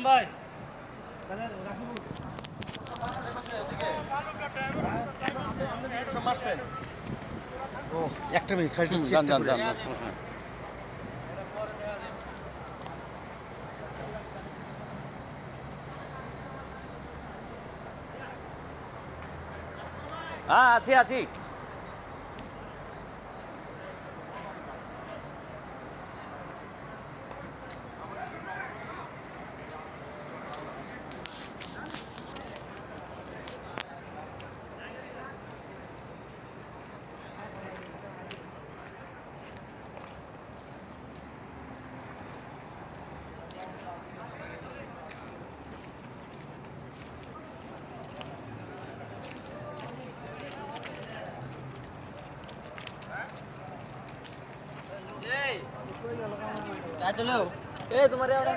ভাই ও একটা মিনিট খালি যান যান যান সমস্যা নেই। হ্যাঁ আছি আছি। काय चलो ए तुम्हारे आवडा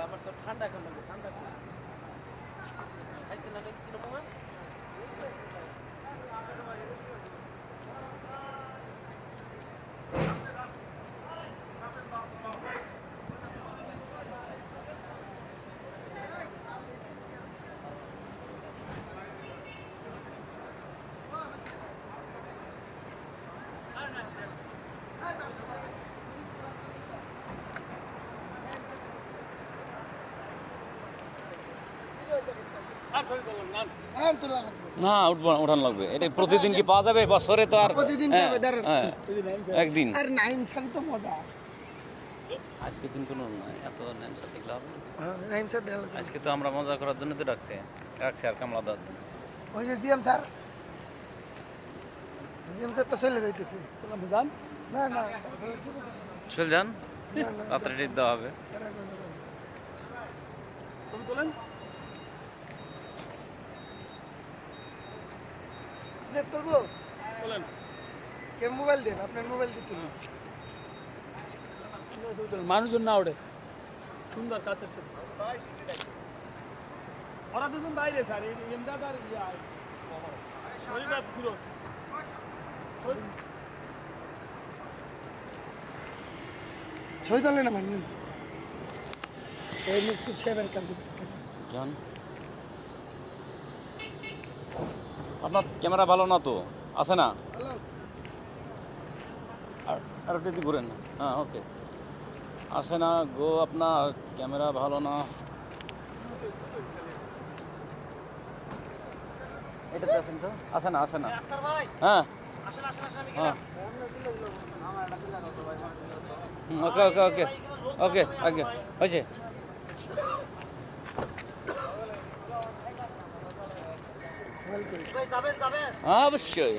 আমার তো ঠান্ডা এখন লাগবে ঠান্ডা খাইছে না দেখছি না মামা না উঠান লাগবে। এটা প্রতিদিন কি পাওয়া যাবে বছরে? তো আর প্রতিদিন হ্যাঁ, যাবে দাঁড়ান হ্যাঁ, একদিন। আর নাইম স্যার তো মজা আজকে দিন কোনো নাই, এত নাইম স্যার দেখলে হবে না। নাইম স্যার দেওয়া আজকে তো আমরা মজা করার জন্য তো ডাকছে আর কামলা দেওয়ার জন্য। ওই যে জিএম স্যার তো চলে যাইতেছে জান না না চল যান, রাত্রে ডেট দেওয়া হবে। তুমি তোলেন প্লেট তুলবো তোলেন কে মোবাইল দেন আপনার মোবাইল দিয়ে তুলুন মানুষজন না ওঠে সুন্দর কাছের সাথে ওরা দুজন বাইরে স্যার এমদাদ আর ইয়া শরীর আর ফিরোজ ছয় চলে না মানবেন সেই মুখ সুছে বের কাজ যান, আপনার ক্যামেরা ভালো না তো, আছে না? হ্যালো আর একটু যদি ঘুরেন না। হ্যাঁ ওকে, আসে না গো, আপনার ক্যামেরা ভালো না। এটাতে আসেন তো, আসে না আসে না। হ্যাঁ হ্যাঁ, ওকে ওকে ওকে ওকে ওকে হয়েছে। মোবাইল করে হ্যাঁ অবশ্যই।